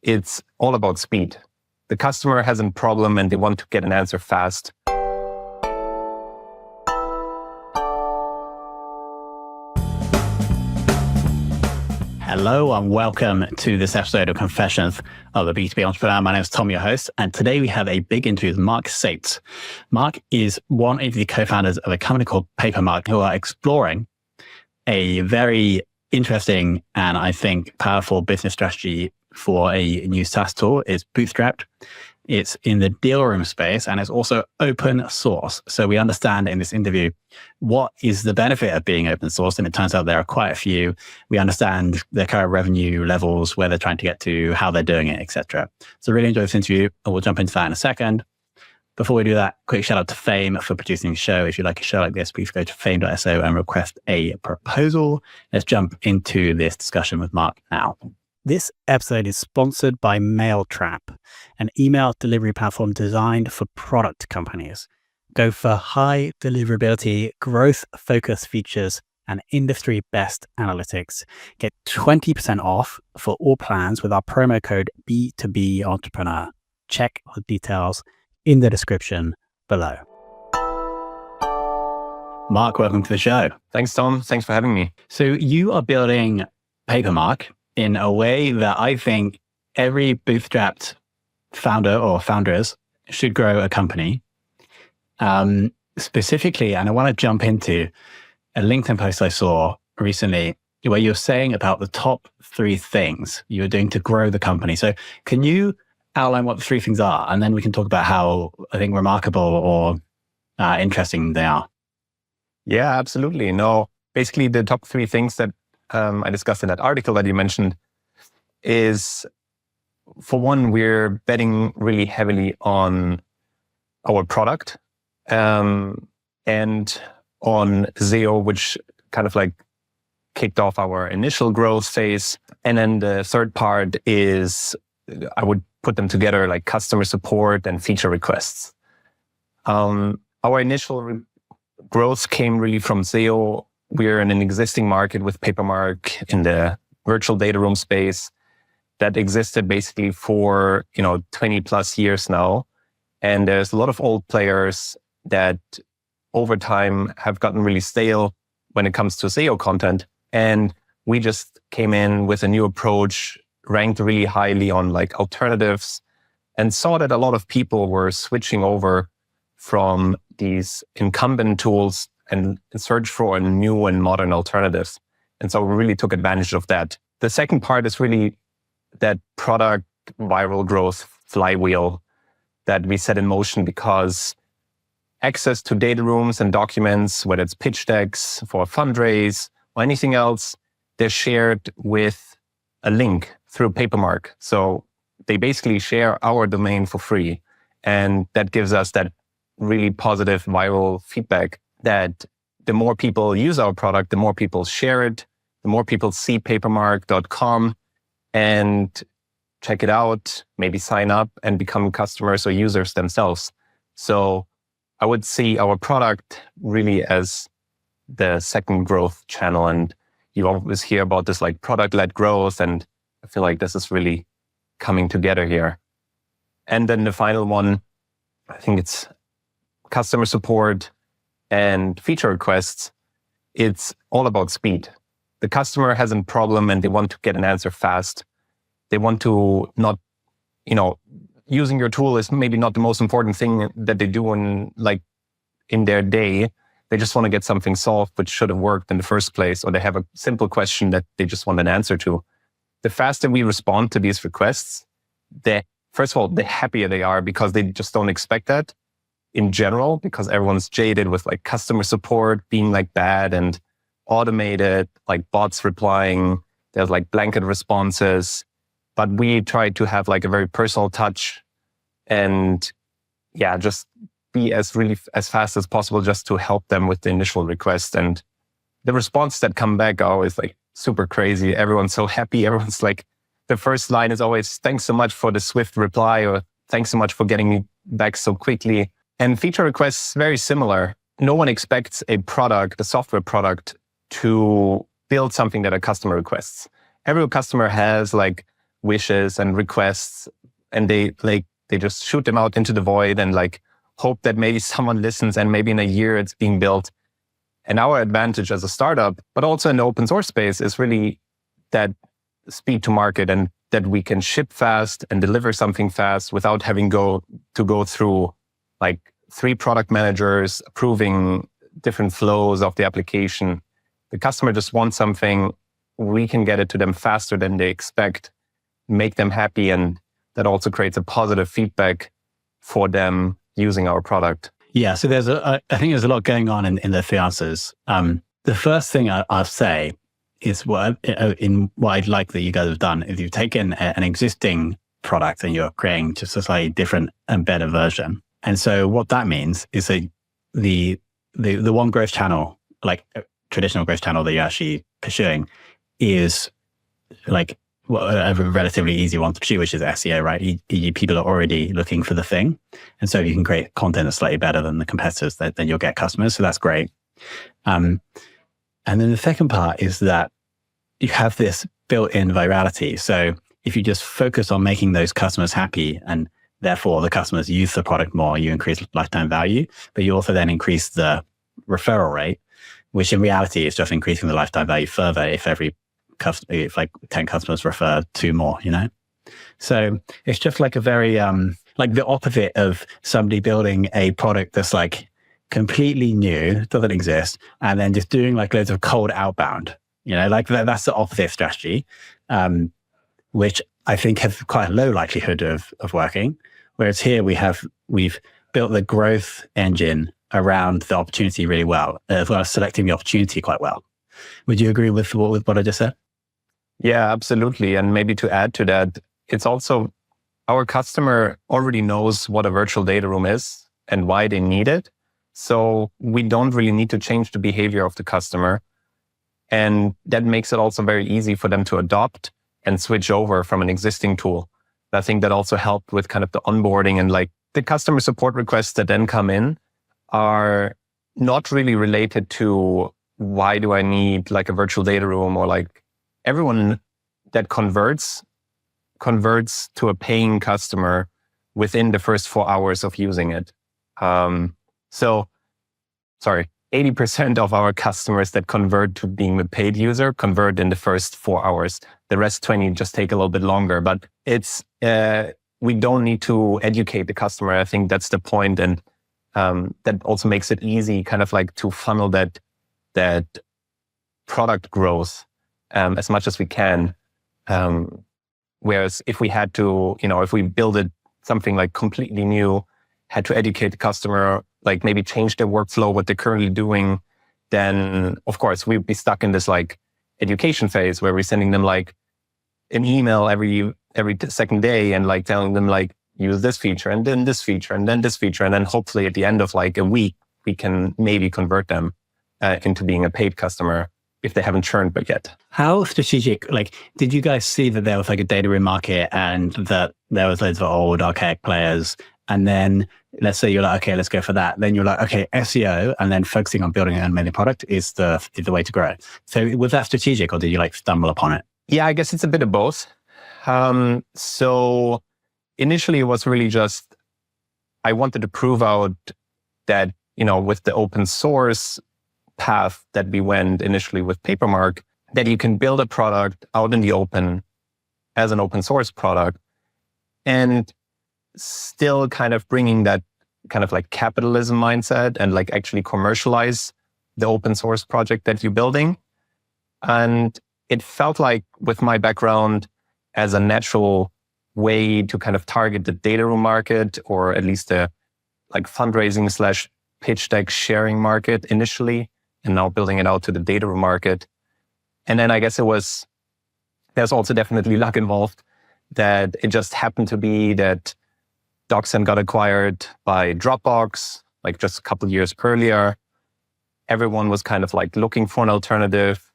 It's all about speed. The customer has a problem and they want to get an answer fast. Hello and welcome to this episode of Confessions of the B2B Entrepreneur. My name is Tom, your host, and today we have a big interview with Marc Seitz. Marc is one of the co-founders of a company called Papermark who are exploring a very interesting and I think powerful business strategy for a new SaaS tool. It's bootstrapped. It's in the deal room space and it's also open source. So we understand in this interview what is the benefit of being open source. And it turns out there are quite a few. We understand their current revenue levels, where they're trying to get to, how they're doing it, etc. So really enjoy this interview and we'll jump into that in a second. Before we do that, quick shout out to Fame for producing the show. If you like a show like this, please go to fame.so and request a proposal. Let's jump into this discussion with Marc now. This episode is sponsored by Mailtrap, an email delivery platform designed for product companies. Go for high deliverability, growth-focused features, and industry-best analytics. Get 20% off for all plans with our promo code B2B Entrepreneur. Check the details in the description below. Marc, welcome to the show. Thanks, Tom. Thanks for having me. So you are building Papermark in a way that I think every bootstrapped founder or founders should grow a company. Specifically, and I want to jump into a LinkedIn post I saw recently where you're saying about the top 3 things you're doing to grow the company. So can you outline what the 3 things are? And then we can talk about how I think remarkable or interesting they are. Yeah, absolutely. No, basically the top 3 things that I discussed in that article that you mentioned is, for one, we're betting really heavily on our product and on SEO, which kind of like kicked off our initial growth phase. And then the third part is, I would put them together like customer support and feature requests. Our initial growth came really from SEO. We're in an existing market with Papermark in the virtual data room space that existed basically for 20 plus years now. And there's a lot of old players that over time have gotten really stale when it comes to SEO content. And we just came in with a new approach, ranked really highly on like alternatives, and saw that a lot of people were switching over from these incumbent tools and search for new and modern alternatives. And so we really took advantage of that. The second part is really that product viral growth flywheel that we set in motion, because access to data rooms and documents, whether it's pitch decks for a fundraise or anything else, they're shared with a link through Papermark. So they basically share our domain for free. And that gives us that really positive viral feedback that the more people use our product, the more people share it, the more people see papermark.com and check it out, maybe sign up and become customers or users themselves. So I would see our product really as the second growth channel. And you always hear about this like product-led growth. And I feel like this is really coming together here. And then the final one, I think it's customer support and feature requests. It's all about speed. The customer has a problem and they want to get an answer fast. They want to not, using your tool is maybe not the most important thing that they do in their day. They just want to get something solved, which should have worked in the first place, or they have a simple question that they just want an answer to. The faster we respond to these requests, first of all, the happier they are, because they just don't expect that in general, because everyone's jaded with like customer support being like bad and automated, like bots replying. There's like blanket responses, but we try to have like a very personal touch and just be as fast as possible just to help them with the initial request. And the response that come back are always like super crazy. Everyone's so happy. Everyone's like, the first line is always, thanks so much for the swift reply, or thanks so much for getting me back so quickly. And feature requests, very similar. No one expects a software product, to build something that a customer requests. Every customer has like wishes and requests, and they just shoot them out into the void and like hope that maybe someone listens and maybe in a year it's being built. And our advantage as a startup, but also in the open source space, is really that speed to market, and that we can ship fast and deliver something fast without having to go through like 3 product managers approving different flows of the application. The customer just wants something, we can get it to them faster than they expect, make them happy, and that also creates a positive feedback for them using our product. Yeah, so I think there's a lot going on in the 3 answers. The first thing I'll say is what I'd like that you guys have done is you've taken an existing product and you're creating just a slightly different and better version. And so what that means is that the one growth channel, like a traditional growth channel that you're actually pursuing, is like a relatively easy one to pursue, which is SEO, right? People are already looking for the thing. And so if you can create content that's slightly better than the competitors, then you'll get customers. So that's great. And then the second part is that you have this built-in virality. So if you just focus on making those customers happy, and therefore the customers use the product more, you increase lifetime value, but you also then increase the referral rate, which in reality is just increasing the lifetime value further if like 10 customers refer 2 more, you know? So it's just like a very, like the opposite of somebody building a product that's like completely new, doesn't exist, and then just doing like loads of cold outbound, you know, like that's the opposite strategy, which I think has quite a low likelihood of working. Whereas here we've built the growth engine around the opportunity really well, as well as selecting the opportunity quite well. Would you agree with what I just said? Yeah, absolutely. And maybe to add to that, it's also our customer already knows what a virtual data room is and why they need it. So we don't really need to change the behavior of the customer. And that makes it also very easy for them to adopt and switch over from an existing tool. I think that also helped with kind of the onboarding, and like the customer support requests that then come in are not really related to why do I need like a virtual data room, or like everyone that converts to a paying customer within the first 4 hours of using it. 80% of our customers that convert to being a paid user convert in the first 4 hours. The rest 20 just take a little bit longer, but it's, we don't need to educate the customer. I think that's the point. And that also makes it easy kind of like to funnel that product growth as much as we can. Whereas if we had to, if we build something like completely new, had to educate the customer, like maybe change their workflow, what they're currently doing, then of course we'd be stuck in this like education phase where we're sending them like an email every second day and like telling them like use this feature and then this feature and then this feature. And then hopefully at the end of like a week, we can maybe convert them into being a paid customer if they haven't churned but yet. How strategic, like, did you guys see that there was like a data room market and that there was loads of old archaic players? And then let's say you're like, okay, let's go for that. Then you're like, okay, SEO and then focusing on building an amazing product is the way to grow. So was that strategic, or did you like stumble upon it? Yeah, I guess it's a bit of both. So initially it was really just, I wanted to prove out that, with the open source path that we went initially with Papermark, that you can build a product out in the open as an open source product and still kind of bringing that kind of like capitalism mindset and like actually commercialize the open source project that you're building. And it felt like with my background as a natural way to kind of target the data room market, or at least the like fundraising / pitch deck sharing market initially, and now building it out to the data room market. And then I guess there's also definitely luck involved, that it just happened to be that DocSend got acquired by Dropbox, like just a couple of years earlier. Everyone was kind of like looking for an alternative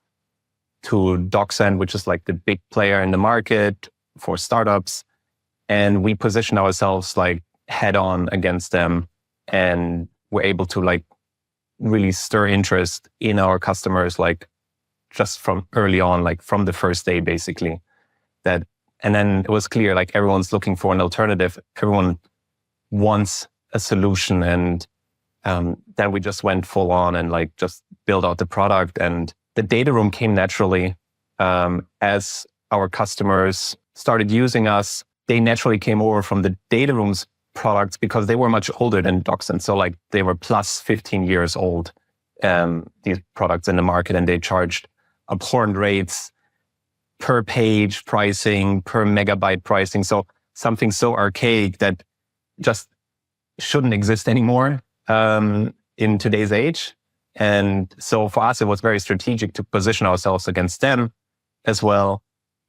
to DocSend, which is like the big player in the market for startups. And we positioned ourselves like head on against them, and were able to like really stir interest in our customers, like just from early on, like from the first day, basically. And then it was clear, like everyone's looking for an alternative. Everyone wants a solution. And then we just went full on and like just build out the product. And the data room came naturally as our customers started using us. They naturally came over from the data room's products because they were much older than DocSend. So like they were plus 15 years old, these products in the market, and they charged abhorrent rates per page pricing, per megabyte pricing. So something so archaic that just shouldn't exist anymore in today's age. And so for us, it was very strategic to position ourselves against them as well.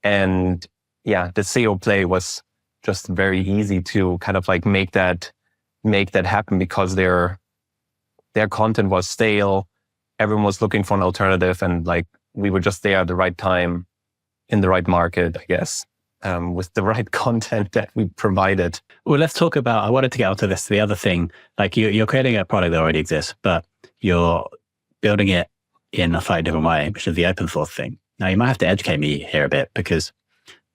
And yeah, the SEO play was just very easy to kind of like make that happen because their content was stale. Everyone was looking for an alternative, and like we were just there at the right time in the right market, I guess, with the right content that we provided. Well, let's talk about, I wanted to get onto this, the other thing, like you're creating a product that already exists, but you're building it in a slightly different way, which is the open source thing. Now, you might have to educate me here a bit, because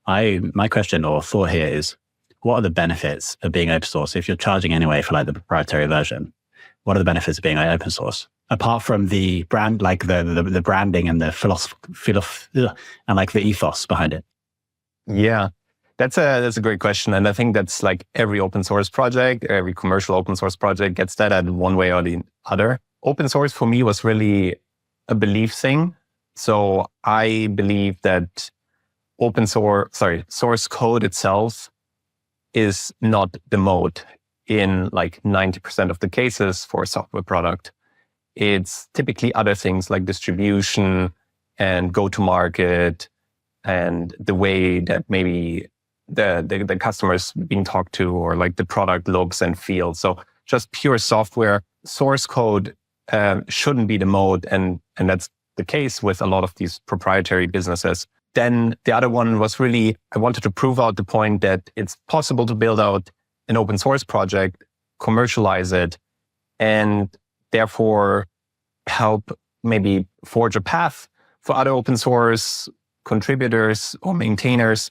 my question or thought here is, what are the benefits of being open source? If you're charging anyway for like the proprietary version, what are the benefits of being open source? Apart from the brand, like the branding and the philosophy and like the ethos behind it. Yeah, that's a great question. And I think that's like every open source project, every commercial open source project gets that at one way or the other. Open source for me was really a belief thing. So I believe that source code itself is not the mode in like 90% of the cases for a software product. It's typically other things like distribution and go-to-market and the way that maybe the customer's being talked to, or like the product looks and feels. So just pure software. Source code shouldn't be the mode, and that's the case with a lot of these proprietary businesses. Then the other one was really, I wanted to prove out the point that it's possible to build out an open source project, commercialize it, and therefore help maybe forge a path for other open source contributors or maintainers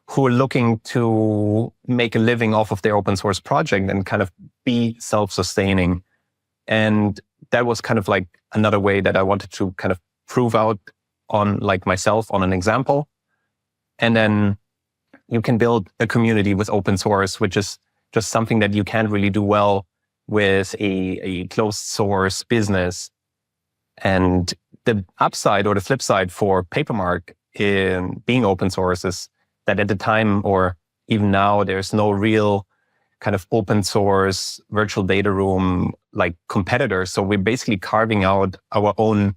who are looking to make a living off of their open source project and kind of be self-sustaining. And that was kind of like another way that I wanted to kind of prove out on like myself on an example. And then you can build a community with open source, which is just something that you can't really do well with a closed source business. And the upside or the flip side for Papermark in being open source is that at the time, or even now, there's no real kind of open source virtual data room like competitor. So we're basically carving out our own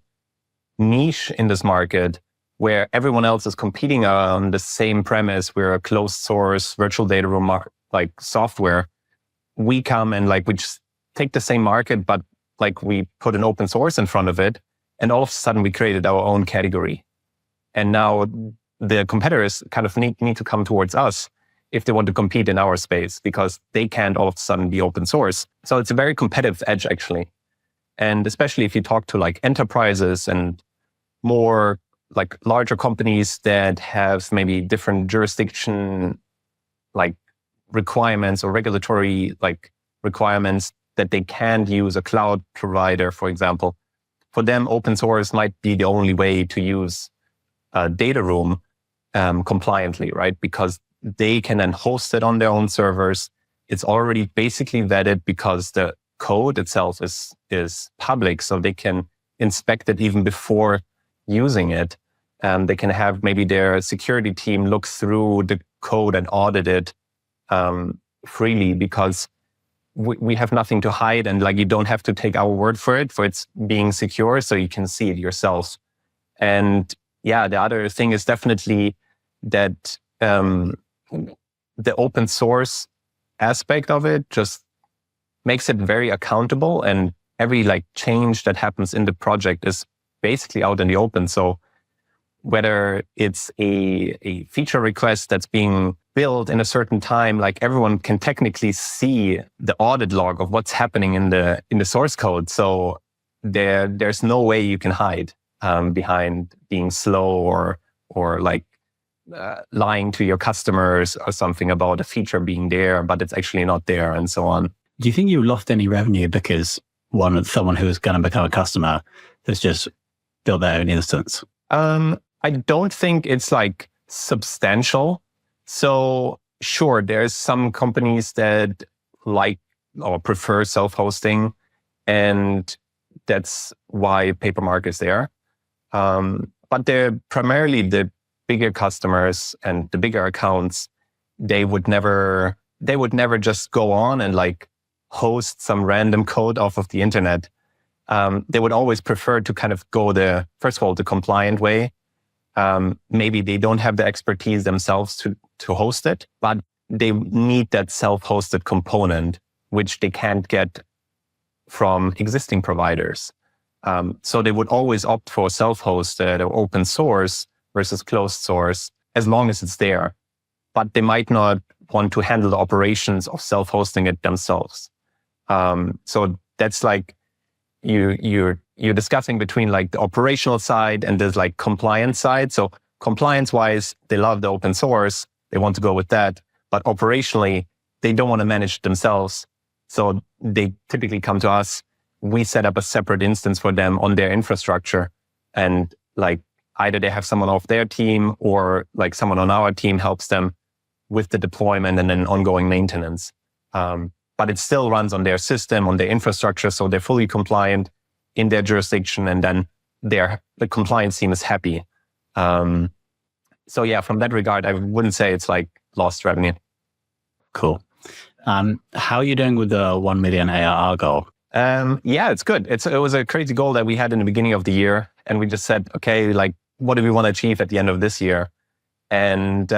niche in this market where everyone else is competing on the same premise. We're a closed source virtual data room like software. We come and like we just take the same market, but like we put an open source in front of it, and all of a sudden we created our own category. And now the competitors kind of need to come towards us if they want to compete in our space, because they can't all of a sudden be open source. So it's a very competitive edge, actually. And especially if you talk to like enterprises and more like larger companies that have maybe different jurisdiction like requirements or regulatory like requirements that they can't use a cloud provider, for example. For them, open source might be the only way to use a data room compliantly, right? Because they can then host it on their own servers. It's already basically vetted because the code itself is public, so they can inspect it even before using it. They can have maybe their security team look through the code and audit it freely, because we have nothing to hide, and like you don't have to take our word for it for its being secure, so you can see it yourself. And yeah, the other thing is definitely that the open source aspect of it just makes it very accountable, and every like change that happens in the project is basically out in the open. So whether it's a feature request that's being built in a certain time, like everyone can technically see the audit log of what's happening in the source code. So there's no way you can hide behind being slow or like lying to your customers or something about a feature being there, but it's actually not there, and so on. Do you think you lost any revenue because someone who was going to become a customer has just built their own instance? I don't think it's like substantial. So sure, there's some companies that like or prefer self-hosting, and that's why Papermark is there. But they're primarily the bigger customers and the bigger accounts. They would never just go on and like host some random code off of the internet. They would always prefer to kind of go first of all, the compliant way. Maybe they don't have the expertise themselves to host it, but they need that self-hosted component, which they can't get from existing providers. So they would always opt for self-hosted or open source versus closed source, as long as it's there. But they might not want to handle the operations of self-hosting it themselves. So that's like you're discussing between like the operational side and there's like compliance side. So compliance-wise, they love the open source. They want to go with that. But operationally, they don't want to manage it themselves. So they typically come to us. We set up a separate instance for them on their infrastructure. And like either they have someone off their team or like someone on our team helps them with the deployment and then ongoing maintenance. But it still runs on their system, on their infrastructure. So they're fully compliant in their jurisdiction. And then the compliance team is happy. So yeah, from that regard, I wouldn't say it's like lost revenue. Cool. How are you doing with the 1 million ARR goal? Yeah, it's good. It was a crazy goal that we had in the beginning of the year. And we just said, okay, like, what do we want to achieve at the end of this year? And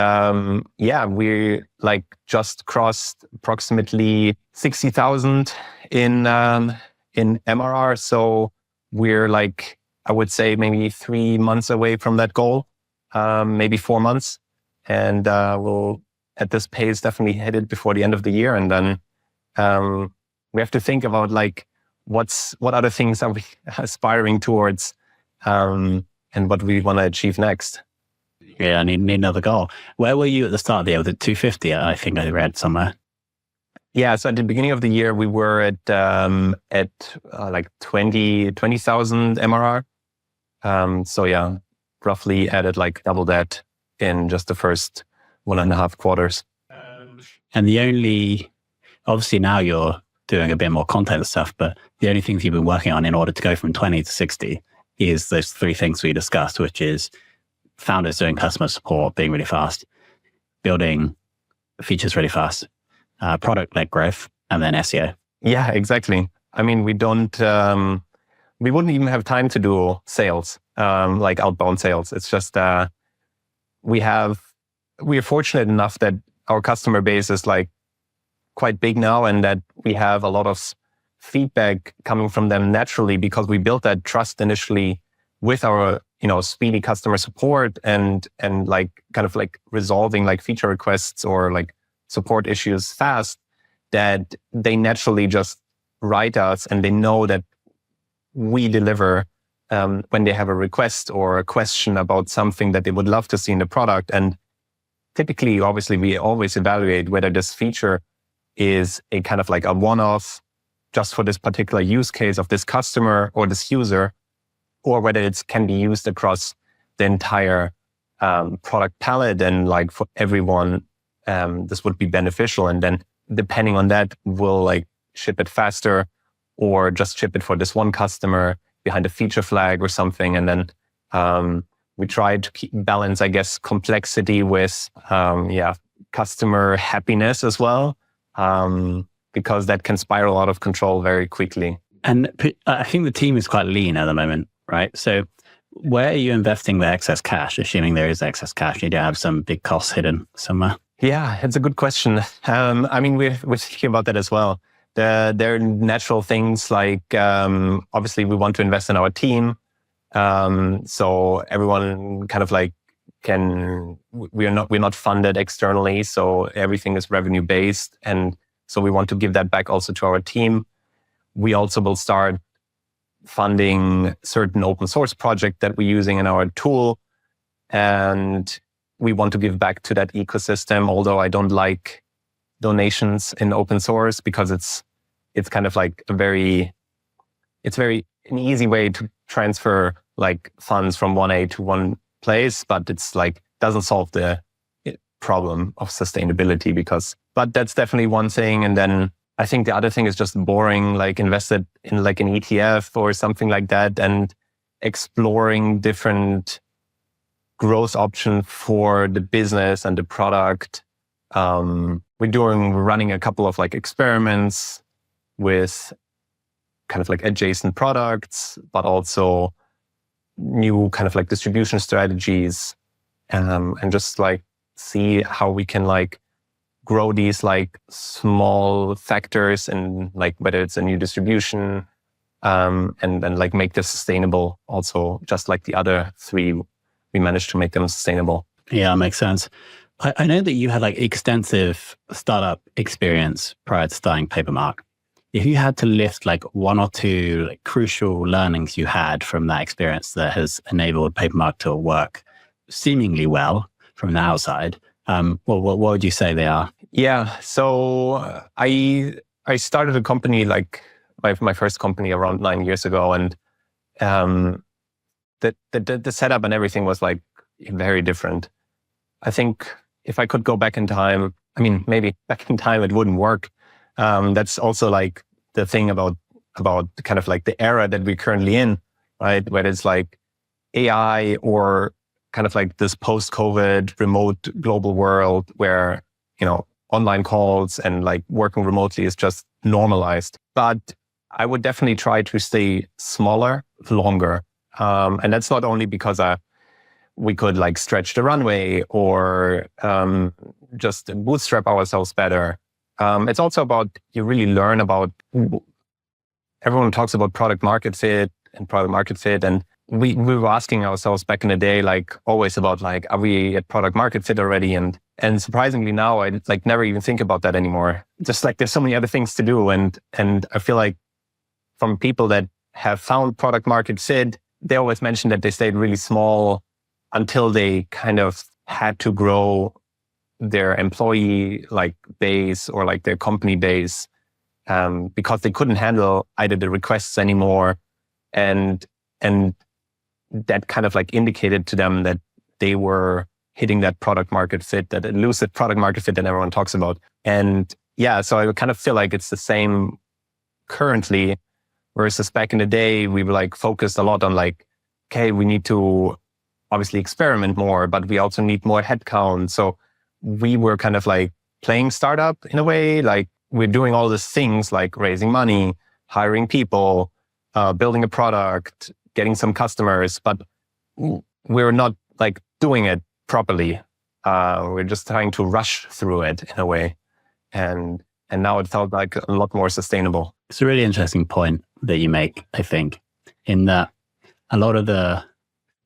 yeah, we like just crossed approximately 60,000 in MRR. So we're like, I would say maybe 3 months away from that goal, maybe 4 months. And we'll, at this pace, definitely hit it before the end of the year. And then we have to think about like, what other things are we aspiring towards and what we want to achieve next. Yeah, I need another goal. Where were you at the start of the year? Was it 250? I think I read somewhere. Yeah, so at the beginning of the year, we were at like 20,000 MRR. So yeah, roughly added like double that in just the first 1.5 quarters. And obviously now you're doing a bit more content stuff, but the only things you've been working on in order to go from 20 to 60 is those 3 things we discussed, which is founders doing customer support, being really fast, building features really fast, product-led growth, and then SEO. Yeah, exactly. I mean, we wouldn't even have time to do sales, like outbound sales. It's just, we are fortunate enough that our customer base is like quite big now, and that we have a lot of feedback coming from them naturally because we built that trust initially with our, speedy customer support and like kind of like resolving like feature requests or like support issues fast, that they naturally just write us and they know that we deliver when they have a request or a question about something that they would love to see in the product. And typically, obviously, we always evaluate whether this feature is a kind of like a one-off just for this particular use case of this customer or this user, or whether it can be used across the entire product palette and like for everyone, this would be beneficial. And then depending on that, we'll like ship it faster or just ship it for this one customer behind a feature flag or something. And then we try to balance, I guess, complexity with customer happiness as well, because that can spiral out of control very quickly. And I think the team is quite lean at the moment, right? So where are you investing the excess cash, assuming there is excess cash? You don't have some big costs hidden somewhere? Yeah, it's a good question. I mean, we're thinking about that as well. There are natural things like, obviously, we want to invest in our team. So everyone kind of like we're not funded externally. So everything is revenue based. And so we want to give that back also to our team. We also will start funding certain open source project that we're using in our tool. And we want to give back to that ecosystem, although I don't like donations in open source because it's kind of like it's very an easy way to transfer like funds from 1A to one place, but it's like doesn't solve the problem of sustainability but that's definitely one thing. And then I think the other thing is just boring, like invested in like an ETF or something like that and exploring different growth options for the business and the product. We're running a couple of like experiments with kind of like adjacent products, but also new kind of like distribution strategies, and just like see how we can like grow these like small factors and like whether it's a new distribution, and then like make this sustainable also, just like the other three, we managed to make them sustainable. Yeah, makes sense. I know that you had like extensive startup experience prior to starting Papermark. If you had to list like one or two like crucial learnings you had from that experience that has enabled Papermark to work seemingly well from the outside, what would you say they are? Yeah, so I started a company, like my first company around 9 years ago, and the setup and everything was like very different. I think if I could go back in time, I mean, maybe back in time it wouldn't work. That's also like the thing about kind of like the era that we're currently in, right? Where it's like AI or kind of like this post-COVID remote global world where, online calls and like working remotely is just normalized. But I would definitely try to stay smaller longer. And that's not only because we could like stretch the runway or just bootstrap ourselves better. It's also about, you really learn about, everyone talks about product market fit. And we were asking ourselves back in the day, like always about like, are we at product market fit already? And surprisingly now I like never even think about that anymore. Just like there's so many other things to do. And I feel like from people that have found product market fit, they always mention that they stayed really small until they kind of had to grow their employee like base or like their company base, because they couldn't handle either the requests anymore. And that kind of like indicated to them that they were hitting that product market fit, that elusive product market fit that everyone talks about. And yeah, so I kind of feel like it's the same currently, versus back in the day, we were like focused a lot on like, okay, we need to obviously experiment more, but we also need more headcount. So we were kind of like playing startup in a way, like we're doing all these things like raising money, hiring people, building a product, getting some customers, but we're not like doing it properly. We're just trying to rush through it in a way. And now it felt like a lot more sustainable. It's a really interesting point that you make, I think, in that a lot of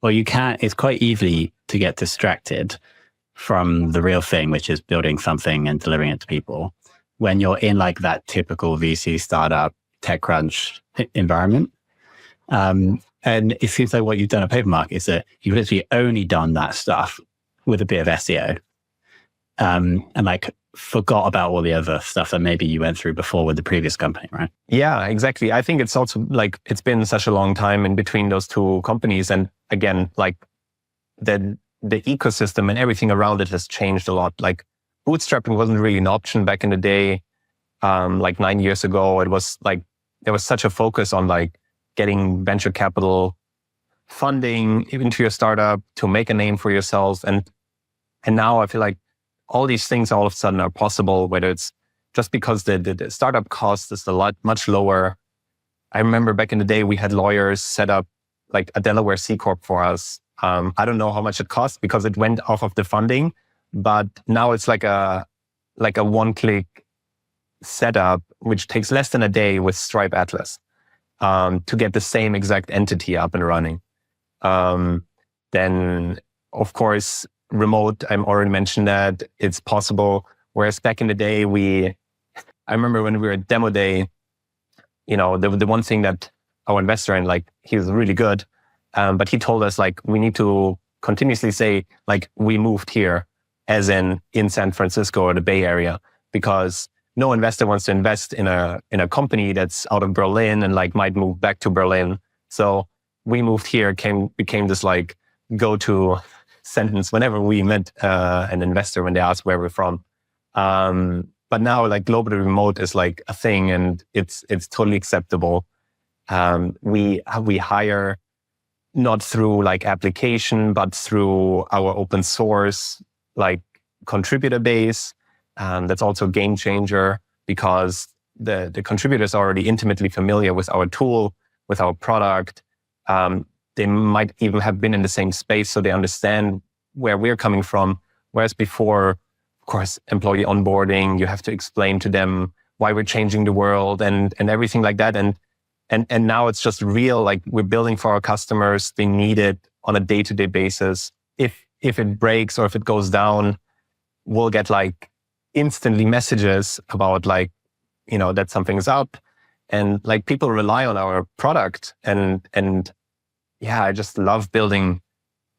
it's quite easy to get distracted from the real thing, which is building something and delivering it to people, when you're in like that typical VC startup TechCrunch environment. And it seems like what you've done at Papermark is that you've literally only done that stuff with a bit of SEO, and like forgot about all the other stuff that maybe you went through before with the previous company, right? Yeah, exactly. I think it's also like, it's been such a long time in between those two companies. And again, like the ecosystem and everything around it has changed a lot. Like bootstrapping wasn't really an option back in the day. Like 9 years ago, it was like, there was such a focus on like getting venture capital funding into your startup to make a name for yourself. And now I feel like all these things all of a sudden are possible, whether it's just because the startup cost is much lower. I remember back in the day, we had lawyers set up like a Delaware C Corp for us. I don't know how much it cost because it went off of the funding, but now it's like a one-click setup, which takes less than a day with Stripe Atlas, to get the same exact entity up and running. Then, of course, remote, I already mentioned that it's possible. Whereas back in the day, I remember when we were at demo day, the one thing that our investor, and like, he was really good, but he told us like, we need to continuously say like we moved here, as in San Francisco or the Bay Area, because no investor wants to invest in a company that's out of Berlin and like might move back to Berlin. So we moved here became this like go-to sentence whenever we met an investor when they asked where we're from. But now like globally remote is like a thing, and it's totally acceptable. We hire not through like application, but through our open source like contributor base. That's also a game changer because the contributors are already intimately familiar with our tool, with our product. They might even have been in the same space, so they understand where we're coming from. Whereas before, of course, employee onboarding, you have to explain to them why we're changing the world and everything like that. And now it's just real, like we're building for our customers. They need it on a day-to-day basis. If it breaks or if it goes down, we'll get like instantly messages about like, that something's up, and like people rely on our product. And yeah, I just love building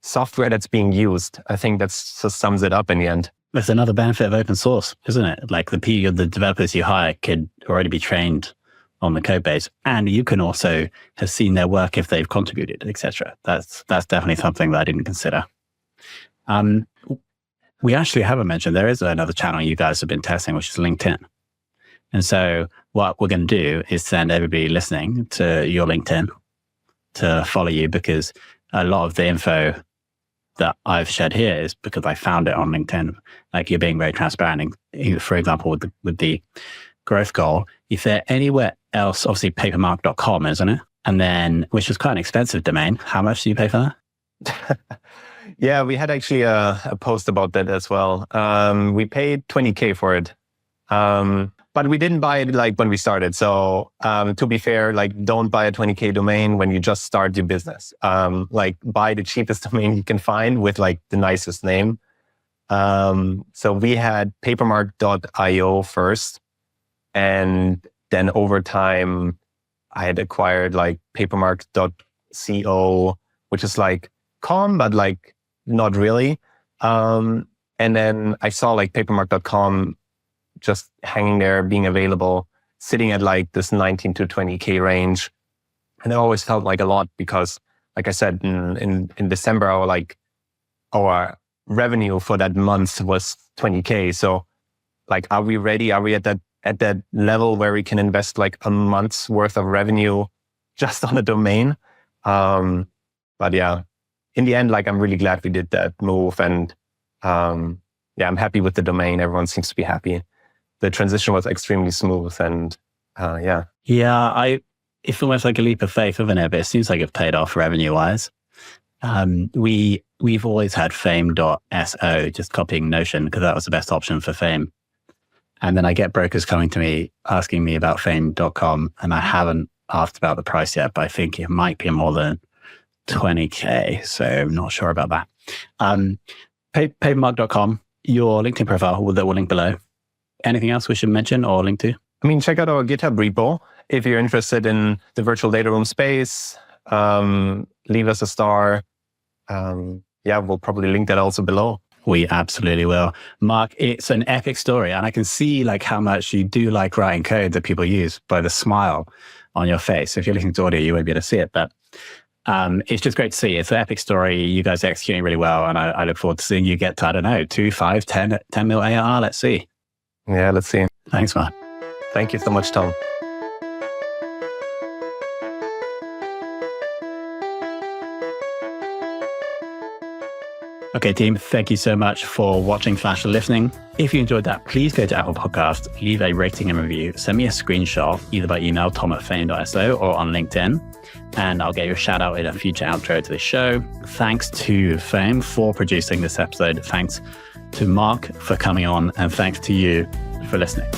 software that's being used. I think that's just sums it up in the end. That's another benefit of open source, isn't it? Like the developers you hire could already be trained on the code base, and you can also have seen their work if they've contributed, etc. That's definitely something that I didn't consider. We actually haven't mentioned there is another channel you guys have been testing, which is LinkedIn. And so what we're going to do is send everybody listening to your LinkedIn to follow you, because a lot of the info that I've shared here is because I found it on LinkedIn. Like you're being very transparent. For example, with the growth goal, if there anywhere else, obviously papermark.com, isn't it? And then, which is quite an expensive domain. How much do you pay for that? Yeah, we had actually a post about that as well. We paid $20,000 for it. But we didn't buy it like when we started. So to be fair, like don't buy a $20,000 domain when you just start your business. Like buy the cheapest domain you can find with like the nicest name. So we had papermark.io first. And then over time, I had acquired like papermark.co, which is like com, but like not really. And then I saw like papermark.com just hanging there, being available, sitting at like this 19 to 20K range. And it always felt like a lot because, like I said, in December, our revenue for that month was 20K. So like, are we ready? Are we at that level where we can invest like a month's worth of revenue just on a domain? But yeah, in the end, like I'm really glad we did that move. And I'm happy with the domain. Everyone seems to be happy. The transition was extremely smooth, and yeah. It's almost like a leap of faith, isn't it? But it seems like it paid off revenue-wise. We've always had fame.so, just copying Notion, because that was the best option for Fame. And then I get brokers coming to me asking me about fame.com, and I haven't asked about the price yet, but I think it might be more than 20K. So I'm not sure about that. Papermark.com, your LinkedIn profile that we'll link below. Anything else we should mention or link to? I mean, check out our GitHub repo if you're interested in the virtual data room space. Leave us a star. We'll probably link that also below. We absolutely will. Marc, it's an epic story, and I can see like how much you do like writing code that people use by the smile on your face. If you're listening to audio, you won't be able to see it, but it's just great to see. It's an epic story. You guys are executing really well, and I look forward to seeing you get to, I don't know, 2, 5, 10 mil ARR. Let's see. Yeah, let's see. Thanks, Marc. Thank you so much, Tom. Okay, team, thank you so much for watching / listening. If you enjoyed that, please go to Apple Podcast, leave a rating and review, send me a screenshot, either by email, tom@fame.so, or on LinkedIn, and I'll get you a shout out in a future outro to the show. Thanks to Fame for producing this episode. Thanks to Marc for coming on, and thanks to you for listening.